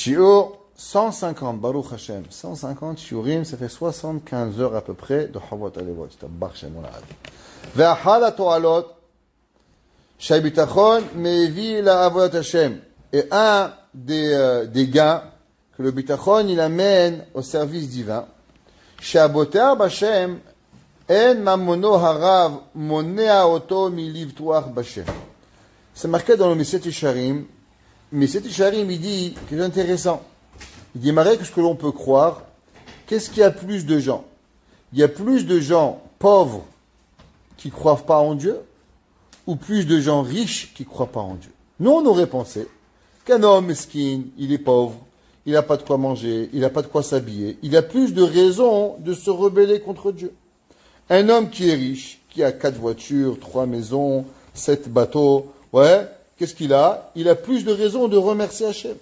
Shiur 150, Baruch Hashem. 150 shiurim, ça fait 75 heures à peu près de Havot Alevot. C'est un bar Shem Olad. Ve'achal ha'to'alot, Shaybitachon mevi la Avot Hashem. Et un des gains que le bitachon il amène au service divin. Shaboter Bashem en mamono harav monea oto milivtuach Bashem. C'est marqué dans le Meset Yesharim. Meset Yesharim il dit quelque chose d'intéressant. Il dit Marek, ce que l'on peut croire, qu'est-ce qu'il y a plus de gens? Il y a plus de gens pauvres qui ne croient pas en Dieu ou plus de gens riches qui ne croient pas en Dieu? Nous, on aurait pensé qu'un homme mesquin, il est pauvre, il n'a pas de quoi manger, il n'a pas de quoi s'habiller, il a plus de raisons de se rebeller contre Dieu. Un homme qui est riche, qui a 4 voitures, 3 maisons, 7 bateaux, ouais, qu'est-ce qu'il a? Il a plus de raisons de remercier Hachem.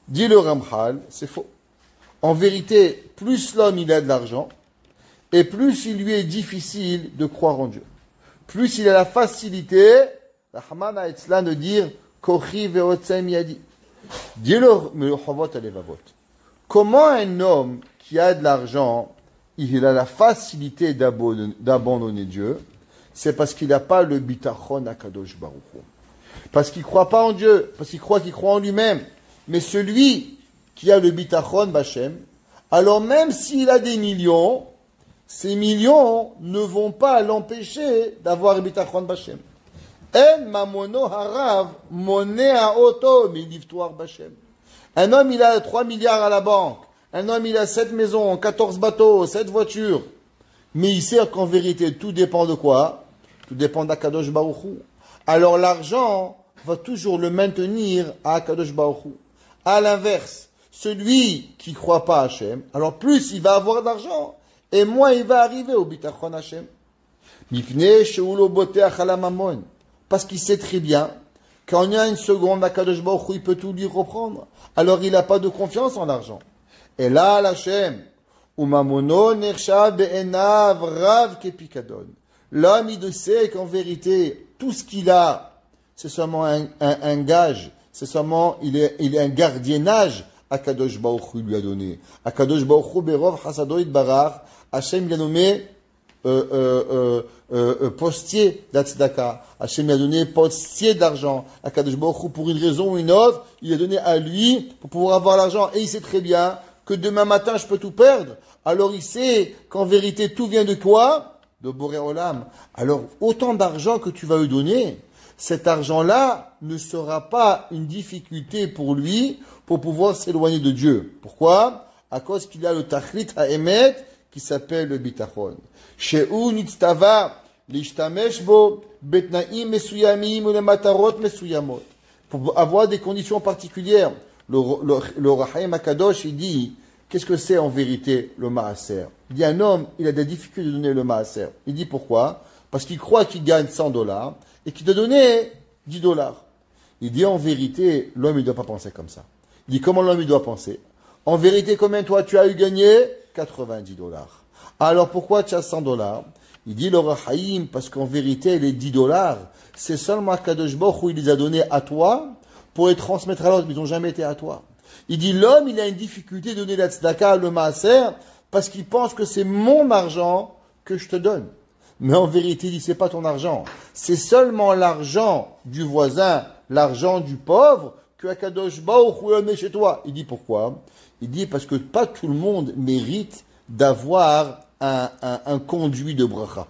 Dit le Ramchal, c'est faux. En vérité, plus l'homme il a de l'argent, et plus il lui est difficile de croire en Dieu. Plus il a la facilité, la Hamana Etzlan de dire Kochi ve'otzem yadi. Dit le Havot Alevavot. Comment un homme qui a de l'argent, il a la facilité d'abandonner Dieu? C'est parce qu'il n'a pas le bitachon akadosh baruch Hu. Parce qu'il ne croit pas en Dieu, parce qu'il croit en lui-même. Mais celui qui a le bitachon Bashem, alors même s'il a des millions, ces millions ne vont pas l'empêcher d'avoir le bitachon Bashem. En mamono harav monea oto milivtuach Bashem. Un homme, il a 3 milliards à la banque. Un homme, il a 7 maisons, 14 bateaux, 7 voitures. Mais il sait qu'en vérité, tout dépend de quoi? Tout dépend d'Akadosh Baruch Hu. Alors l'argent va toujours le maintenir à Akadosh Baruch Hu. À l'inverse, celui qui ne croit pas à Hachem, alors plus il va avoir d'argent, et moins il va arriver au bitachon Hachem. Mipnei sheulo boteach ala mamon. Parce qu'il sait très bien quand il y a une seconde, Akadosh Baruch Hu, il peut tout lui reprendre. Alors il n'a pas de confiance en l'argent. Et là, Hachem, umamono nersha be'enav rav kepikadon. L'homme, il sait qu'en vérité, tout ce qu'il a, c'est seulement un gage. C'est seulement, il est un gardiennage Akadosh Baruch Hu lui a donné. Akadosh Baruch Hu berov hasadoit barach. Hachem il a nommé postier d'Atzdaka. Hachem lui a donné postier d'argent. Akadosh Baruch Hu, pour une raison ou une autre, il a donné à lui pour pouvoir avoir l'argent. Et il sait très bien que demain matin, je peux tout perdre. Alors il sait qu'en vérité, tout vient de quoi? De Boré Olam. Alors, autant d'argent que tu vas lui donner, cet argent-là ne sera pas une difficulté pour lui pour pouvoir s'éloigner de Dieu. Pourquoi? À cause qu'il a le tachlit ha'emet qui s'appelle le bitachon. She'u nitztava l'ishtamesh bo betnaim mesuyamim ou le matarot mesuyamot. Pour avoir des conditions particulières. Le Rahaim HaKadosh, il dit, qu'est-ce que c'est en vérité le maaser? Il dit, un homme, il a des difficultés de donner le maaser. Il dit pourquoi? Parce qu'il croit qu'il gagne $100 et qu'il doit donner $10. Il dit, en vérité, l'homme, il ne doit pas penser comme ça. Il dit, comment l'homme, il doit penser? En vérité, combien toi, tu as eu gagné? $90. Alors, pourquoi tu as $100? Il dit, le Rahaim, parce qu'en vérité, les $10, c'est seulement Kadosh Baruch Hu, il les a donnés à toi pour les transmettre à l'autre, mais ils n'ont jamais été à toi. Il dit, l'homme, il a une difficulté de donner la tzedaka, le maaser, parce qu'il pense que c'est mon argent que je te donne. Mais en vérité, il dit, c'est pas ton argent. C'est seulement l'argent du voisin, l'argent du pauvre, que Akadosh Baruch Hu met chez toi. Il dit, pourquoi? Il dit, parce que pas tout le monde mérite d'avoir un conduit de bracha.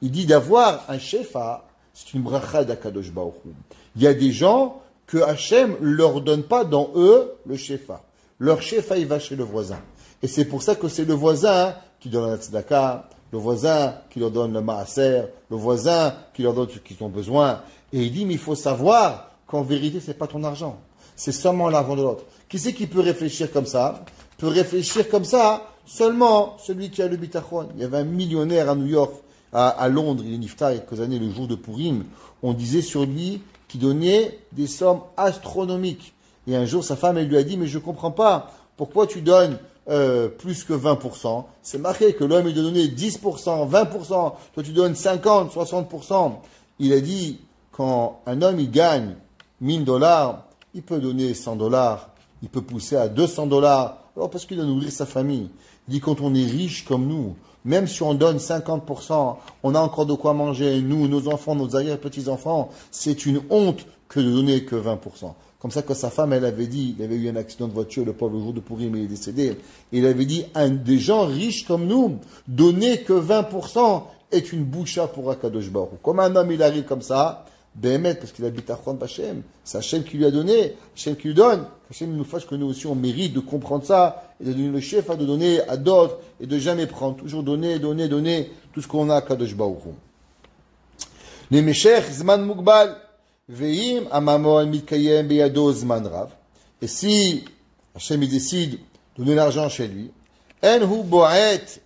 Il dit, d'avoir un shefa, c'est une bracha d'Akadosh Baruch Hu. Il y a des gens que Hachem leur donne pas dans eux le shefa. Leur shefa, il va chez le voisin. Et c'est pour ça que c'est le voisin qui donne la tzedaka, le voisin qui leur donne le maaser, le voisin qui leur donne ce qu'ils ont besoin. Et il dit, mais il faut savoir qu'en vérité, c'est pas ton argent. C'est seulement l'argent de l'autre. Qui c'est qui peut réfléchir comme ça? Peut réfléchir comme ça seulement celui qui a le bitachon. Il y avait un millionnaire à New York, à Londres, il est niftar il y a quelques années, le jour de Purim. On disait sur lui qui donnait des sommes astronomiques. Et un jour, sa femme, elle lui a dit, mais je ne comprends pas, pourquoi tu donnes plus que 20%? C'est marqué que l'homme, il doit donner 10%, 20%, toi tu donnes 50, 60%. Il a dit, quand un homme, il gagne $1000, il peut donner $100, il peut pousser à $200, alors parce qu'il doit nourrir sa famille. Il dit, quand on est riche comme nous, même si on donne 50%, on a encore de quoi manger, nous, nos enfants, nos arrière-petits-enfants, c'est une honte que de donner que 20%. Comme ça que sa femme, elle avait dit, il avait eu un accident de voiture, le pauvre, le jour de Pourim, il est décédé. Et il avait dit, des gens riches comme nous, donner que 20% est une boucha pour Akadosh Baruch Hu. Comme un homme, il arrive comme ça, Béhémet, parce qu'il habite à Chon Bachem, c'est Hachem qui lui a donné, Hachem qui lui donne. Hachem nous fasse que nous aussi, on mérite de comprendre ça, et de donner le chef, de donner à d'autres, et de jamais prendre. Toujours donner, donner, donner, tout ce qu'on a à Akadosh Baruch Hu. Les Meshech, Zman Mugbal. Veim amamon mitkayem beyado zman rav. Et si Hachem il décide de donner l'argent chez lui, en hu boet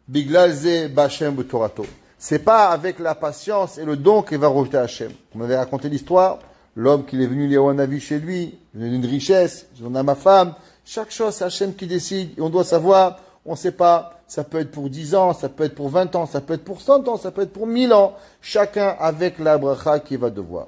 biglal ze b'Hachem b'torato. C'est pas avec la patience et le don qu'il va rejeter Hachem. On m'avait raconté l'histoire, l'homme qui est venu lire un avis chez lui, il a une richesse, j'en ai ma femme. Chaque chose, c'est Hachem qui décide. Et on doit savoir, on ne sait pas, ça peut être pour 10 ans, ça peut être pour 20 ans, ça peut être pour 100 ans, ça peut être pour 1000 ans. Chacun avec la bracha qu'il va devoir.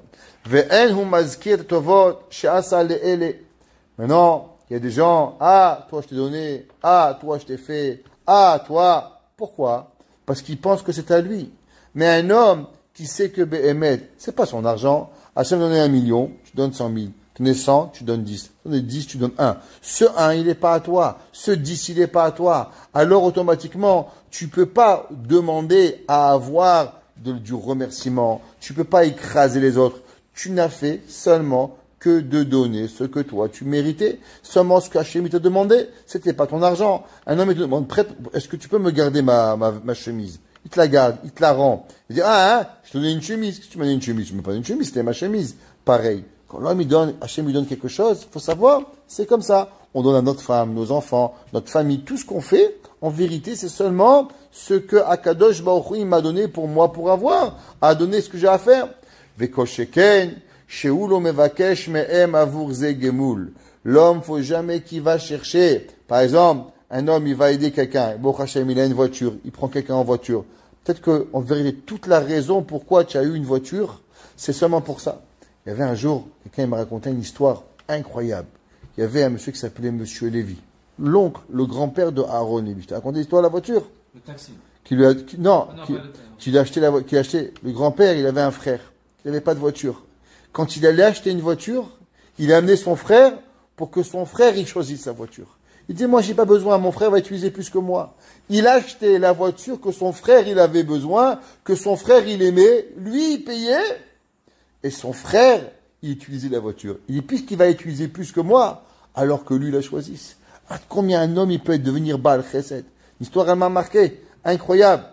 Maintenant, il y a des gens, ah, toi je t'ai donné, ah, toi je t'ai fait, ah, toi. Pourquoi? Parce qu'il pense que c'est à lui. Mais un homme qui sait que Béhémet, c'est pas son argent. Hachem donné 1 million, tu donnes 100 000. Tu donnes 100, tu donnes 10. Tu donnes 10, tu donnes 1. Ce 1, il n'est pas à toi. Ce 10, il n'est pas à toi. Alors automatiquement, tu peux pas demander à avoir du remerciement. Tu peux pas écraser les autres. Tu n'as fait seulement que de donner ce que toi tu méritais. Seulement ce que Hachem t'a demandé, c'était pas ton argent. Un homme il te demande, prête, est-ce que tu peux me garder ma chemise? Il te la garde, il te la rend. Il dit, je te donne une chemise. Tu m'as donné une chemise. Tu m'as pas donné une chemise, c'était ma chemise. Pareil. Quand l'homme il donne, Hachem lui donne quelque chose, il faut savoir, c'est comme ça. On donne à notre femme, nos enfants, notre famille, tout ce qu'on fait. En vérité, c'est seulement ce que Akadosh Baruch Hu il m'a donné pour moi pour avoir, à donner ce que j'ai à faire. L'homme, faut jamais qu'il va chercher. Par exemple, un homme, il va aider quelqu'un. Bon, Hachem, il a une voiture. Il prend quelqu'un en voiture. Peut-être que, en vérité, toute la raison pourquoi tu as eu une voiture, c'est seulement pour ça. Il y avait un jour, quelqu'un m'a raconté une histoire incroyable. Il y avait un monsieur qui s'appelait Monsieur Lévy. L'oncle, le grand-père de Aaron Lévy. Je t'ai raconté l'histoire de la voiture? Le taxi. Qui lui a acheté le grand-père, il avait un frère. Il n'avait pas de voiture. Quand il allait acheter une voiture, il a amené son frère pour que son frère il choisisse sa voiture. Il dit, moi j'ai pas besoin, mon frère va utiliser plus que moi. Il a acheté la voiture que son frère il avait besoin, que son frère il aimait, lui il payait, et son frère il utilisait la voiture. Il dit, puisqu'il va utiliser plus que moi, alors que lui il la choisisse. Ah, combien un homme il peut devenir Baal Chesed? L'histoire elle m'a marqué, incroyable.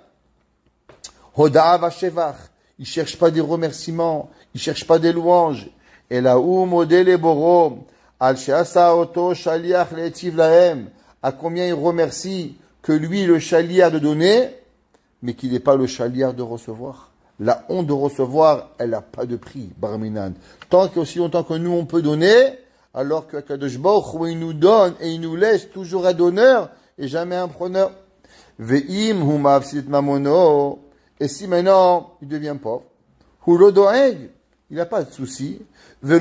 Hoda'a vashevach. Il cherche pas des remerciements, il cherche pas des louanges. Et là où modèle boro al she'asa oto shaliach le'etiv lahem. À combien il remercie que lui le chaliard de donner, mais qu'il n'est pas le chaliard de recevoir. La honte de recevoir, elle n'a pas de prix, Barminan. Tant qu'aussi longtemps que nous on peut donner, alors que Kadosh Baruch Hu il nous donne et il nous laisse toujours un donneur et jamais un preneur. Ve'im hu mafsid mamono. Et si maintenant, il devient pauvre, il n'a pas de souci. Ça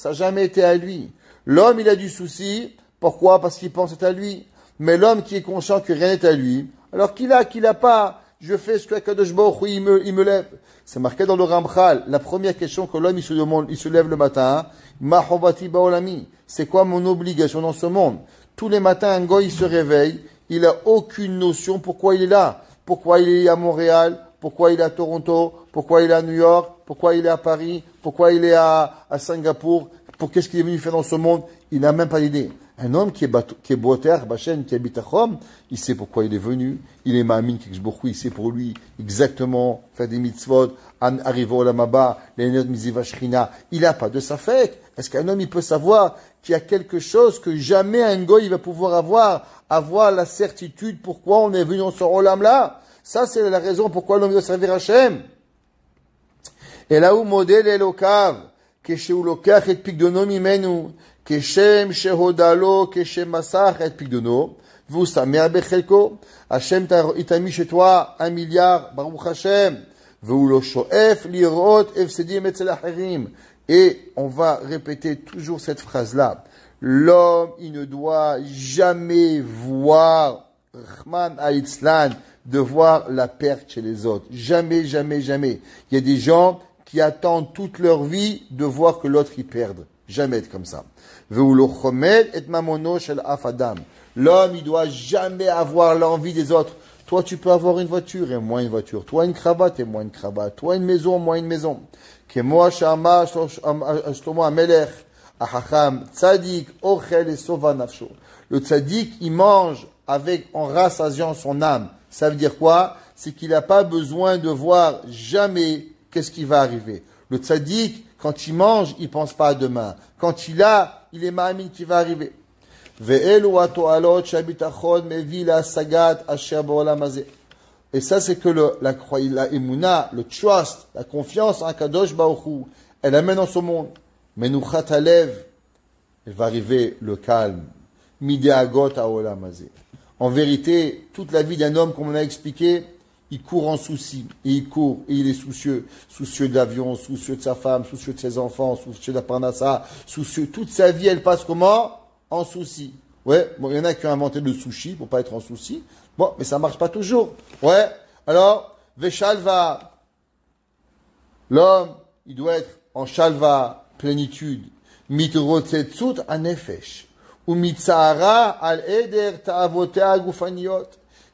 n'a jamais été à lui. L'homme, il a du souci. Pourquoi? Parce qu'il pense que c'est à lui. Mais l'homme qui est conscient que rien n'est à lui, alors qu'il a pas, je fais ce que Kadosh Baruch Hu, il me lève. C'est marqué dans le Ramchal. La première question que l'homme, il se demande, il se lève le matin, Ma chovati baolami. C'est quoi mon obligation dans ce monde? Tous les matins, un gars, il se réveille, il a aucune notion pourquoi il est là. Pourquoi il est à Montréal, pourquoi il est à Toronto, pourquoi il est à New York, pourquoi il est à Paris, pourquoi il est à Singapour, pour qu'est-ce qu'il est venu faire dans ce monde, il n'a même pas d'idée. Un homme qui est Boter, Bachen, qui habite à Rome, il sait pourquoi il est venu, il est Ma'amin, il sait pour lui exactement faire des mitzvot, arriver au Lamaba, les notes Miziva Shrina, il n'a pas de safek. Est-ce qu'un homme il peut savoir qu'il y a quelque chose que jamais un goy va pouvoir avoir la certitude pourquoi on est venu dans ce Olam-là? Ça, c'est la raison pourquoi l'homme doit servir Hachem. Et là où modèle Elokav, כשהוא לוקח את פקדונו ממנו, כשם שהודע כשם מסך את פקדונו, והוא שמח בחלקו, השם יתמיד שתועה 1 מיליארד, ברוך השם, והוא לא שואף לראות הפסדים אצל אחרים. Et on va répéter toujours cette phrase-là. L'homme, il ne doit jamais voir, Rahman Aitzlan, de voir la perte chez les autres. Jamais, jamais, jamais. Il y a des gens qui attendent toute leur vie de voir que l'autre y perde. Jamais être comme ça. L'homme, il doit jamais avoir l'envie des autres. Toi, tu peux avoir une voiture et moi une voiture. Toi, une cravate et moi une cravate. Toi, une maison, moi une maison. Le tzaddik, il mange en rassasiant son âme. Ça veut dire quoi? C'est qu'il n'a pas besoin de voir jamais qu'est-ce qui va arriver. Le tzaddik, quand il mange, il pense pas à demain. Quand il est ma'amin qui va arriver. Et ça, c'est que la emuna, le trust, la confiance en Kadosh Baruch Hu, elle amène dans ce monde. Menuchat halev, il va arriver le calme. Mideagot haolam hazeh. En vérité, toute la vie d'un homme, comme on a expliqué, il court en souci, et il court, et il est soucieux. Soucieux de l'avion, soucieux de sa femme, soucieux de ses enfants, soucieux de la parnassa, soucieux. Toute sa vie, elle passe comment? En souci. Ouais, bon, il y en a qui ont inventé le sushi pour pas être en souci. Bon, mais ça marche pas toujours. Ouais, alors, Veshalva, l'homme, il doit être en Shalva, plénitude. Mitrotzetzut anefesh. Ou mitzahara al eder ta'avotea gufaniot.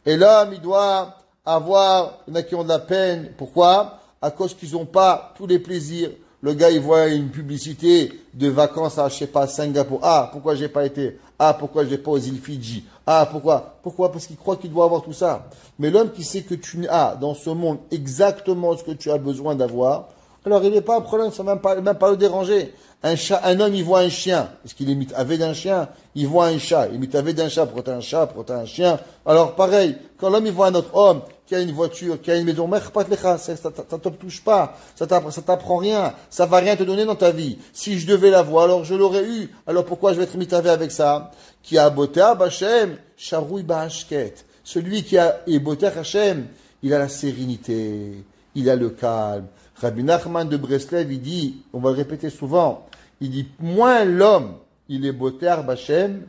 Et l'homme, il doit avoir, il y en a qui ont de la peine. Pourquoi? À cause qu'ils n'ont pas tous les plaisirs. Le gars, il voit une publicité de vacances à, je sais pas, Singapour. Ah, pourquoi j'ai pas été? Ah, pourquoi j'ai pas aux îles Fidji? Ah, pourquoi? Pourquoi? Parce qu'il croit qu'il doit avoir tout ça. Mais l'homme qui sait que tu as dans ce monde exactement ce que tu as besoin d'avoir, alors il n'est pas un problème, ça ne va même pas le déranger. Un homme, il voit un chien. Est-ce qu'il est mitavé d'un chien? Il voit un chat. Il est mitavé d'un chat. Pourquoi t'as un chat? Pourquoi t'as un chien? Alors, pareil, quand l'homme, il voit un autre homme qui a une voiture, qui a une maison, ça te touche pas. Ça t'apprend rien. Ça va rien te donner dans ta vie. Si je devais l'avoir, alors je l'aurais eu. Alors pourquoi je vais être mitavé avec ça? Qui a beauté à Bachem, charoui ba'ashket. Celui qui a beauté à Hachem, il a la sérénité. Il a le calme. Rabbi Nachman de Breslev, il dit, on va le répéter souvent, il dit, moins l'homme, il est boter bachem,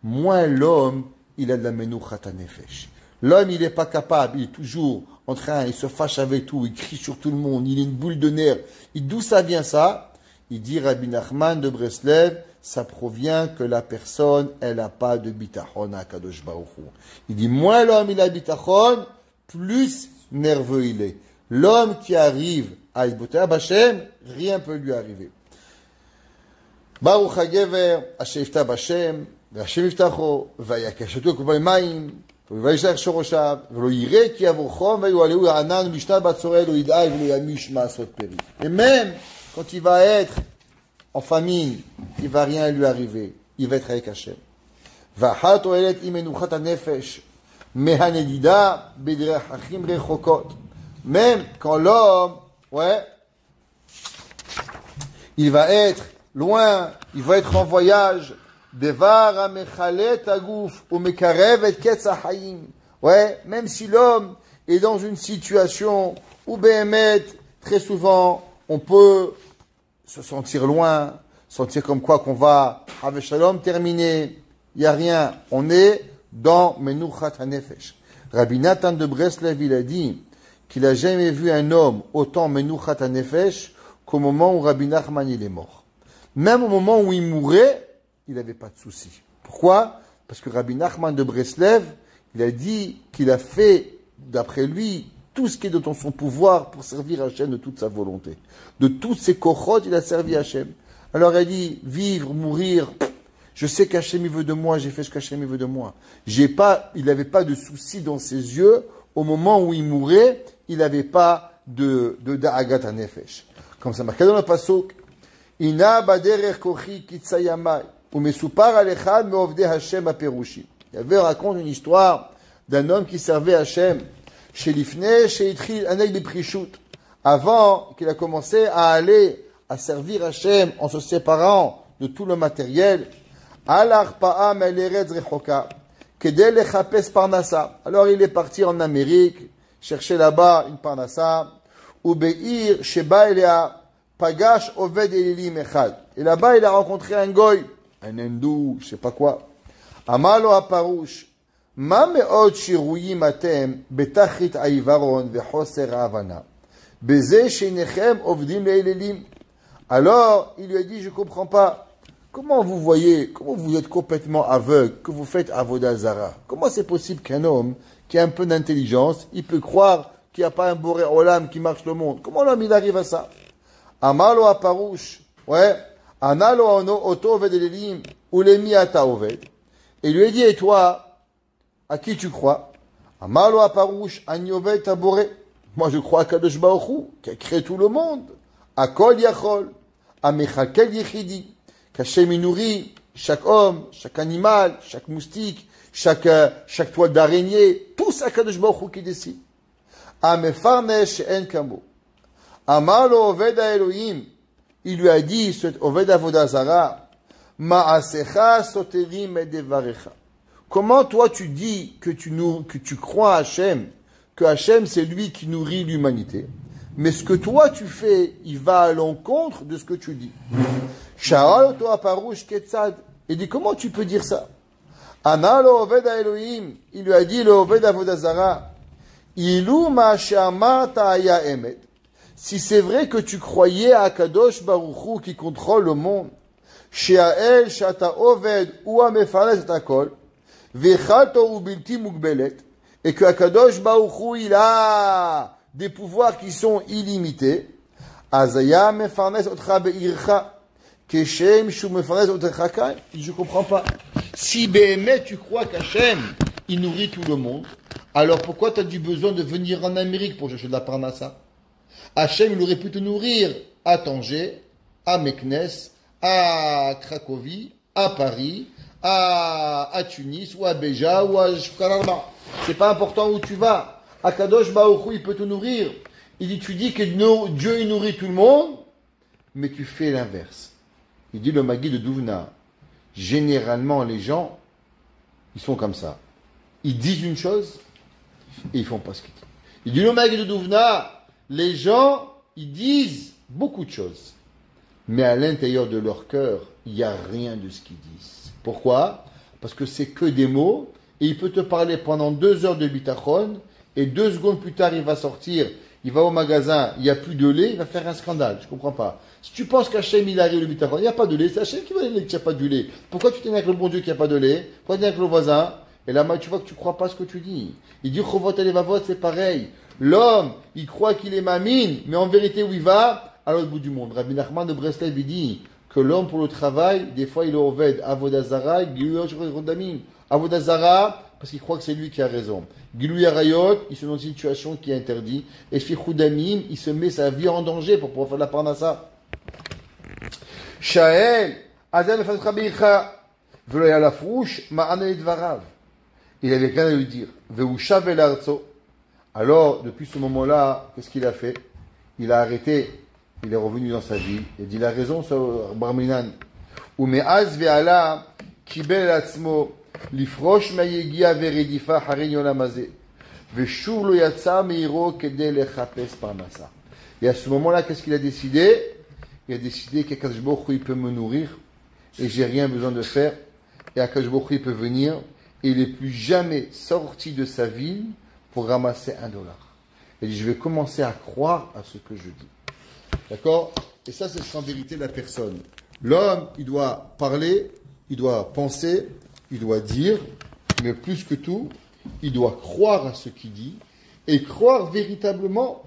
moins l'homme, il a de la menuchat nefesh. L'homme, il n'est pas capable, il est toujours en train, il se fâche avec tout, il crie sur tout le monde, il est une boule de nerfs. D'où ça vient ça? Il dit, Rabbi Nachman de Breslev, ça provient que la personne, elle n'a pas de bitachon à Kadosh Baruch Hu. Il dit, moins l'homme, il a bitachon, plus nerveux il est. L'homme qui arrive à Ibotea Bachem, rien ne peut lui arriver. Baruch HaGever, Asher Yiftach Bachem, Hashem Yiftacho, Vayakashetu Kubal Mayim, Vayishlach Shoroshav, V'lo yireh ki yavochom, Vayualeu Ha'anan, Mishtat Batzorel, V'lo yid'ai, V'lo yamish ma'asot peri. Et même quand il va être en famine, il ne va rien lui arriver. Il va être avec Hashem. V'achat oelet imenuchat hanefesh, mehanedida, b'derech achim rechokot. Même quand l'homme, il va être loin, il va être en voyage, devar amechalet agouf ou mekarev et ketz ha'chaim. Même si l'homme est dans une situation où Béhémet, très souvent, on peut se sentir loin, sentir comme quoi qu'on va, avec Shalom terminé, il n'y a rien. On est dans Menuchat HaNefesh. Rabbi Nathan de Breslev, il a dit qu'il n'a jamais vu un homme autant Menuchat HaNefesh qu'au moment où Rabbi Nachman il est mort. Même au moment où il mourait, il n'avait pas de souci. Pourquoi? Parce que Rabbi Nachman de Breslev, il a dit qu'il a fait, d'après lui, tout ce qui est dans son pouvoir pour servir Hachem de toute sa volonté. De toutes ses kochot, il a servi Hachem. Alors il a dit, vivre, mourir, je sais qu'Hachem il veut de moi, j'ai fait ce qu'Hachem il veut de moi. Il n'avait pas de souci dans ses yeux, au moment où il mourait, il n'avait pas de da'agat hanefesh. Comme ça marqué dans le pasuk, Ina baderech kochi kitsayamai, ou mesupar alechad meovde Hachem aperushi. Il y avait raconte une histoire d'un homme qui servait Hachem. Chez Lifnei, chez Itril, Anel Biprishut, avant qu'il a commencé à aller à servir Hachem en se séparant de tout le matériel, alors il est parti en Amérique, chercher là-bas une parnassa, ou Be'ir, Sheba Elea, Pagash Oved Elilim Echad. Et là-bas, il a rencontré un goy, un hindou, je sais pas quoi. Amalo Aparush. Ma me'od shiruyim atem betachit aivaron vechoser havana. Beze shenechem ovdim le'elelim. Alors, il lui a dit, je comprends pas. Comment vous voyez, comment vous êtes complètement aveugle, que vous faites Avodah Zara? Comment c'est possible qu'un homme qui a un peu d'intelligence, il peut croire qu'il n'y a pas un Boré Olam qui marche le monde? Comment l'homme il arrive à ça? Amalo aparush, ouais, analo oto oved elelim, ulemi ata oved. Et il lui a dit, et toi, à qui tu crois? Amalo aparush, ani oved taboré. Moi je crois à Kadosh Baruch Hu, qui a créé tout le monde. À Kol Yachol, à Mechakel Yechidi, qu'Hachem il nourrit chaque homme, chaque animal, chaque moustique, chaque toile d'araignée, tout ça Kadosh Baruch Hu qui décide. À Mefarnesh en Kamo. Amalo Oved Elohim, il lui a dit, ce Oved Avodah Zara, Ma'asecha soterim et devarecha. Comment toi tu dis que tu crois à Hachem, que Hachem c'est lui qui nourrit l'humanité, mais ce que toi tu fais, il va à l'encontre de ce que tu dis. Sha'al oto aparush ketzad. Il dit, comment tu peux dire ça? Ana lo oved Elohim, il lui a dit, le Oved Avodah Zara, Ilu ma she'amarta haya emet. Si c'est vrai que tu croyais à Kadosh Baruch Hu qui contrôle le monde, she'ael shata oved ou amefares et akol, vechato ubilti mugbelet, et que Kadosh Baruch Hu il a des pouvoirs qui sont illimités, azaya mefarnes otra beircha, keshem shu mefarnes otra kai. Je comprends pas. Si Béhémet tu crois qu'Hachem il nourrit tout le monde, alors pourquoi tu as du besoin de venir en Amérique pour chercher de la parnassa? Hachem, il aurait pu te nourrir à Tanger, à Meknes, à Cracovie, à Paris, à Tunis, ou à Béja, ou à Shkararba. C'est pas important où tu vas. À Kadosh Baruch Hu, il peut te nourrir. Il dit, tu dis que Dieu, il nourrit tout le monde, mais tu fais l'inverse. Il dit, le Magui de Douvna, généralement, les gens, ils sont comme ça. Ils disent une chose, et ils font pas ce qu'ils disent. Il dit, le Magui de Douvna, les gens, ils disent beaucoup de choses. Mais à l'intérieur de leur cœur, il n'y a rien de ce qu'ils disent. Pourquoi? Parce que c'est que des mots, et il peut te parler pendant 2 heures de bitachon, et 2 secondes plus tard, il va sortir, il va au magasin, il n'y a plus de lait, il va faire un scandale. Je ne comprends pas. Si tu penses qu'Hachem, il arrive le bitachon, il n'y a pas de lait, c'est Hachem qui va dire qu'il n'y a pas de lait. Pourquoi tu t'énerves avec le bon Dieu qu'il n'y a pas de lait? Pourquoi tu t'énerves avec le voisin? Et là, tu vois que tu ne crois pas ce que tu dis. Il dit, Chovot et Levavot, c'est pareil. L'homme, il croit qu'il est mamine, mais en vérité, où il va? À l'autre bout du monde. Rabbi Nachman de Breslev, il dit que l'homme, pour le travail, des fois, il est oved Avodah Zara, Gilui Rodamim. Avodah Zara, parce qu'il croit que c'est lui qui a raison. Gilui Arayot, il se met dans une situation qui est interdite. Et Fichoudamim, il se met sa vie en danger pour pouvoir faire la parnassa. Shael, Adam Efat Rabicha, Veloya la frouche, Ma'anel Dvarav. Il avait rien à lui dire. Veushav el arzo. Alors, depuis ce moment-là, qu'est-ce qu'il a fait? Il a arrêté, il est revenu dans sa vie, il dit, il a raison, ce Barminan. Ou me'az ve'ala, kibel atzmo, lifrosh ma'yegia veredifa harin yolamazé, ve'shur lo yatsa me'iro kede lechapes parnasa. Et à ce moment-là, qu'est-ce qu'il a décidé? Il a décidé qu'Akadosh Baruch Hu, il peut me nourrir, et j'ai rien besoin de faire, et Akadosh Baruch Hu, il peut venir, et il n'est plus jamais sorti de sa ville pour ramasser $1. Il dit, je vais commencer à croire à ce que je dis. D'accord? Et ça, c'est en vérité la personne. L'homme, il doit parler, il doit penser, il doit dire, mais plus que tout, il doit croire à ce qu'il dit, et croire véritablement,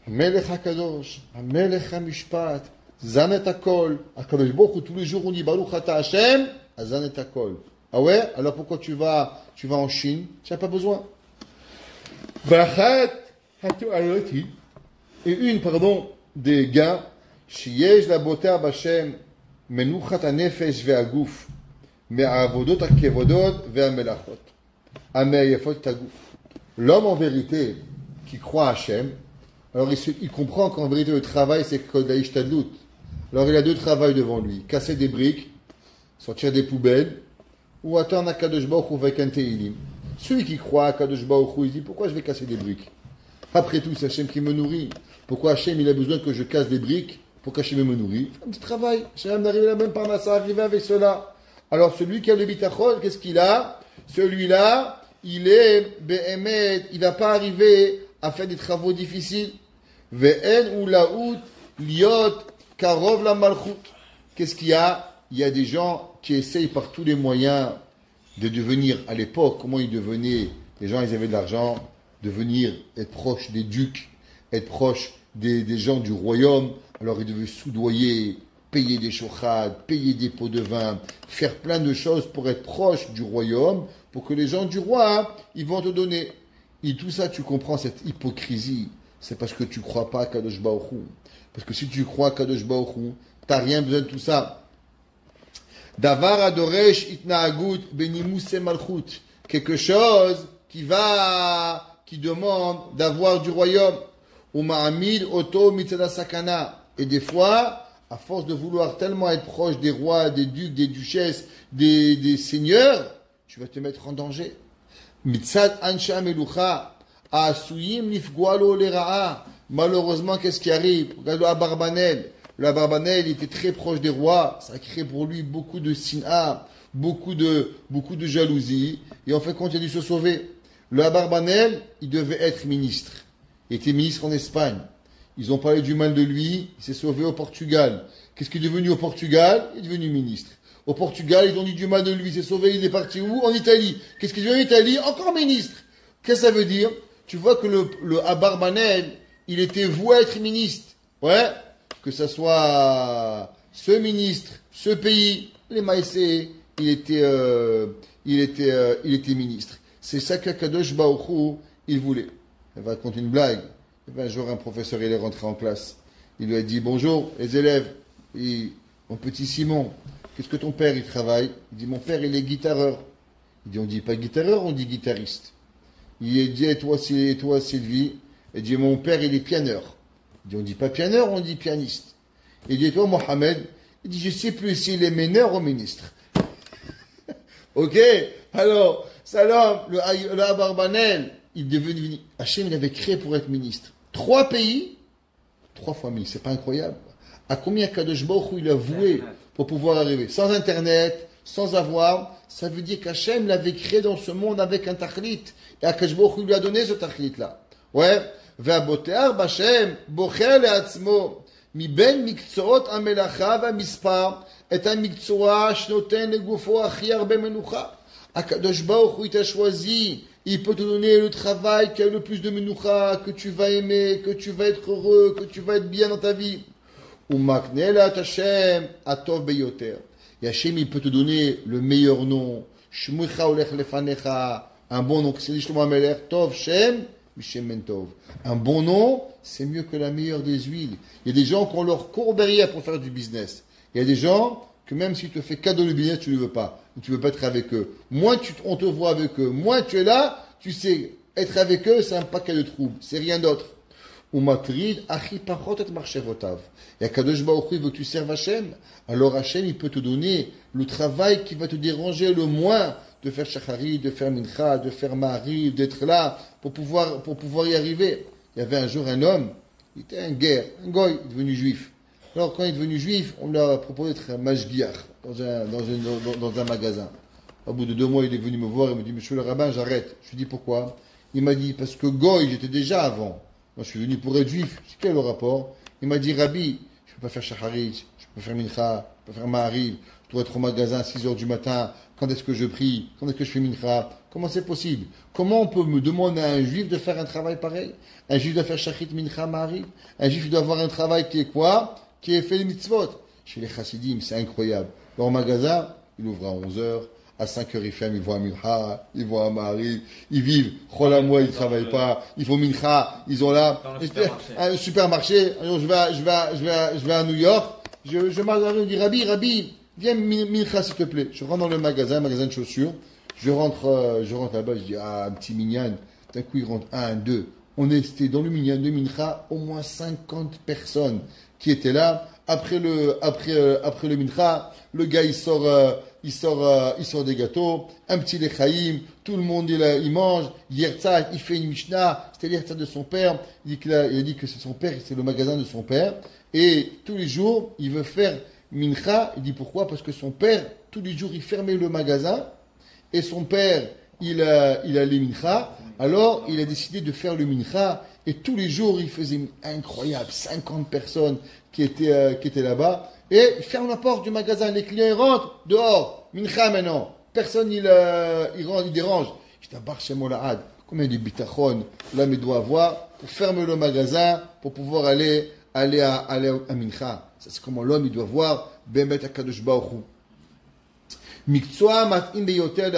Melech HaKadosh, Melech HaMishpat, Zanet HaKol, HaKadosh Baruch Hu, tous les jours on dit, Baruch Ata Hashem, Zanet HaKol. Ah ouais? Alors pourquoi tu vas en Chine? Tu n'as pas besoin. Et une, des gars, Shiyej la boter Bashem, Menuchat anefesh ve'aguf, me'avodot hakevodot ve'amelachot, ame'ayefot taguf. L'homme en vérité, qui croit à Hachem, alors il comprend qu'en vérité le travail c'est Kodaïsh Tadlut. Alors il a 2 travails devant lui, casser des briques, sortir des poubelles, ou attendre à Kadosh Baruch Hu avec un Teilim. Celui qui croit à Kadosh Baruch Hu, il dit, pourquoi je vais casser des briques? Après tout, c'est Hachem qui me nourrit. Pourquoi Hachem, il a besoin que je casse des briques pour qu'Hachem me nourrit. Fais un petit travail. Hachem d'arriver là même par Nassa, arriver avec cela. Alors celui qui a le bitachon, qu'est-ce qu'il a? Celui-là, il est behemet, il va pas arriver à faire des travaux difficiles. Ve'en ou laout, liot, karov la malchut. Qu'est-ce qu'il y a? Il y a des gens qui essayent par tous les moyens de devenir, à l'époque, comment ils devenaient, les gens ils avaient de l'argent, devenir, être proche des ducs, être proche des gens du royaume. Alors ils devaient soudoyer, payer des shochad, payer des pots de vin, faire plein de choses pour être proche du royaume, pour que les gens du roi, ils vont te donner. Et tout ça, tu comprends cette hypocrisie, c'est parce que tu ne crois pas à Kadosh Baruch Hu. Parce que si tu crois à Kadosh Baruch Hu, tu n'as rien besoin de tout ça. Davar adoresh itnaagut benimuse malchut. Quelque chose qui demande d'avoir du royaume. Uma'amid oto mitzada sakana. Et des fois, à force de vouloir tellement être proche des rois, des ducs, des duchesses, des seigneurs, tu vas te mettre en danger. Mitzad ansha melucha. Asuyim nifgualo lera'a. Malheureusement, qu'est-ce qui arrive? Regarde le Abarbanel. Le Abarbanel était très proche des rois. Ça a créé pour lui beaucoup de sin'a, beaucoup de jalousie. Et en fait, quand il a dû se sauver, le Abarbanel, il devait être ministre. Il était ministre en Espagne. Ils ont parlé du mal de lui. Il s'est sauvé au Portugal. Qu'est-ce qu'il est devenu au Portugal? Il est devenu ministre. Au Portugal, ils ont dit du mal de lui. Il s'est sauvé. Il est parti où? En Italie. Qu'est-ce qu'il est devenu en Italie? Encore ministre. Qu'est-ce que ça veut dire? Tu vois que le Abarbanel, il était voué à être ministre. Ouais. Que ce soit ce ministre, ce pays, les Maïsé, il était ministre. C'est ça qu'Akadosh Baruch Hu, il voulait. Elle va raconter une blague. Un jour, un professeur, il est rentré en classe. Il lui a dit, bonjour, les élèves. Mon petit Simon, qu'est-ce que ton père, il travaille? Il dit, mon père, il est guitareur. Il dit, on dit pas guitareur, on dit guitariste. Il dit, et toi, Sylvie? Il dit, mon père, il est pianeur. Il dit, on dit pas pianeur, on dit pianiste. Il dit, et toi, Mohamed? Il dit, je sais plus s'il est meneur ou ministre. Ok? Alors, Salam, le Abarbanel, il est devenu, Hachem, il avait créé pour être ministre. 3 pays, 3 fois 1000, c'est pas incroyable? À combien Kadosh Baruch Hu il a voué pour pouvoir arriver? Sans Internet, sans avoir, ça veut dire qu'Hachem l'avait créé dans ce monde avec un tachlit. Et Kadosh Baruch Hu lui a donné ce tachlit-là. Ouais. והבוטח בשם בוחר לעצמו מבין מקצועות המלאכה והמספר את המקצוע שנותן לגופו הכי הרבה מנוחה. הקדוש ברוך הוא t'a choisi, il peut te donner le travail qui a le plus de menoucha, que tu vas aimer, que tu vas être heureux, que tu vas être bien dans ta vie. ומקנה לה את השם הטוב ביותר. Et Hachem, il peut te donner le meilleur nom. שמך הולך לפניך, un bon nom, c'est Shlomo HaMelech, Tov Shem, un bon nom, c'est mieux que la meilleure des huiles. Il y a des gens qui ont leur courberière pour faire du business. Il y a des gens que même si tu te fais cadeau le business, tu ne le veux pas. Tu ne veux pas être avec eux. Moins on te voit avec eux, moins tu es là, tu sais, être avec eux, c'est un paquet de troubles. C'est rien d'autre. Et Kadosh Baruch Hu veut que tu serves Hachem. Alors Hachem, il peut te donner le travail qui va te déranger le moins, de faire Shachari, de faire Mincha, de faire Ma'ariv, d'être là pour pouvoir y arriver. Il y avait un jour un homme, il était un guerre, un goy, devenu juif. Alors quand il est devenu juif, on lui a proposé d'être un mashgiach dans un magasin. Au bout de 2 mois, il est venu me voir et me dit, monsieur le rabbin, j'arrête. Je lui dis pourquoi? Il m'a dit, parce que goy, j'étais déjà avant. Moi, je suis venu pour être juif. Je dis, quel est le rapport? Il m'a dit, Rabbi, je ne peux pas faire Shacharit, je peux pas faire Mincha, je peux pas faire Ma'ariv, je dois être au magasin à 6 heures du matin. Quand est-ce que je prie? Quand est-ce que je fais Mincha? Comment c'est possible? Comment on peut me demander à un juif de faire un travail pareil? Un juif doit faire Shachrit, Mincha, Ma'ariv? Un juif doit avoir un travail qui est quoi? Qui est fait les mitzvot. Chez les chassidim, c'est incroyable. Leur magasin, il ouvre à 11 heures. À 5 heures, ils ferment, ils vont à Mincha, ils vont à Ma'ariv, ils vivent, Chol-Hamoed, ils ne travaillent pas, ils font Mincha, ils ont là, un supermarché. Un jour, je vais à New York, je marche dans la rue, je dis, Rabbi, viens Mincha, s'il te plaît. Je rentre dans le magasin de chaussures, je rentre là-bas, je dis, un petit minyan. D'un coup, il rentre 1, 2. On était dans le minyan de Mincha, au moins 50 personnes qui étaient là. Après le Mincha, le gars, il sort il sort des gâteaux, un petit lechaim, tout le monde il mange, Yertzat, il fait une Mishnah, c'était l'Yertzat de son père, il a dit que c'est son père, c'est le magasin de son père, et tous les jours, il veut faire mincha, il dit pourquoi? Parce que son père, tous les jours, il fermait le magasin, et son père, il allait mincha, alors il a décidé de faire le mincha, et tous les jours, il faisait incroyable, 50 personnes qui étaient là-bas, et il ferme la porte du magasin, les clients ils rentrent, dehors, mincha maintenant, personne il rentre, il dérange. Je t'abarre chez Molahad, combien de bitachon l'homme doit avoir pour fermer le magasin, pour pouvoir aller à mincha. Ça c'est comment l'homme il doit voir, Bemet HaKadosh Baruch Hu. מקצוע מתאים ביותר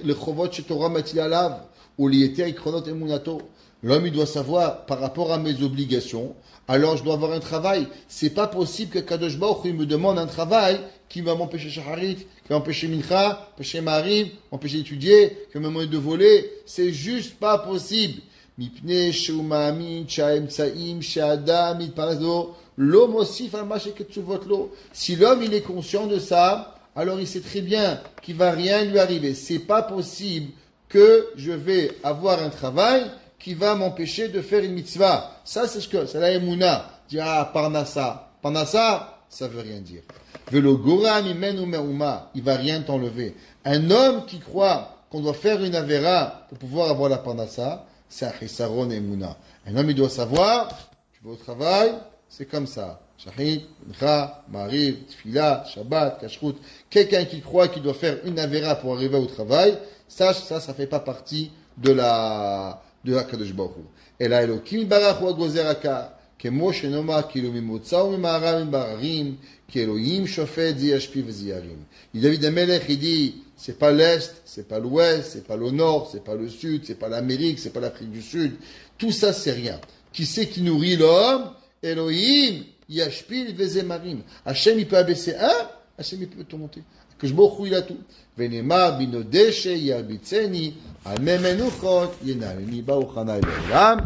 לחובות שתורה מטילה עליו וליתר עקרונות אמונתו. L'homme, il doit savoir, par rapport à mes obligations, alors je dois avoir un travail. C'est pas possible que Kadosh Baruch Hu me demande un travail qui va m'empêcher Shacharit, qui va m'empêcher Mincha, m'empêcher Mariv, m'empêcher d'étudier, qui va m'empêcher de voler. C'est juste pas possible. מפני שהוא מאמין שהאמצעים שהאדם מתפרנס לו לא מוסיף על מה שכתובות לו. Si l'homme, il est conscient de ça, alors il sait très bien qu'il va rien lui arriver. C'est pas possible que je vais avoir un travail qui va m'empêcher de faire une mitzvah. Ça, c'est la émouna. Dire, parnassa. Parnassa, ça veut rien dire. Velo gora mimenu meuma, il va rien t'enlever. Un homme qui croit qu'on doit faire une avera pour pouvoir avoir la parnassa, c'est un chisaron émouna. Un homme, il doit savoir, tu vas au travail, c'est comme ça. Shahid, Mincha, Mariv, Tfila, Shabbat, Kashrut. Quelqu'un qui croit qu'il doit faire une avera pour arriver au travail, ça fait pas partie de la Kadosh Baruch Hu. אלא אלוקים יתברך הוא הגוזר הקר, כמו שנאמר כאילו ממוצא וממערב מבararim, כי אלוהים שופט זה ישפיע וזה ירים. דוד המלך, il dit, c'est pas l'Est, c'est pas l'Ouest, c'est pas le Nord, c'est pas le Sud, c'est pas l'Amérique, c'est pas l'Afrique du Sud. Tout ça, c'est rien. Qui c'est qui nourrit l'homme? Elohim, yashpil vezemarim. Hachem, il peut abaisser un, Hachem, il peut tout monter. Que je m'ouvre, il a tout. ונאמר בנודשה ירביצני על מי מנוחות ינעלני ברוך ה' לעולם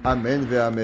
אמן ואמן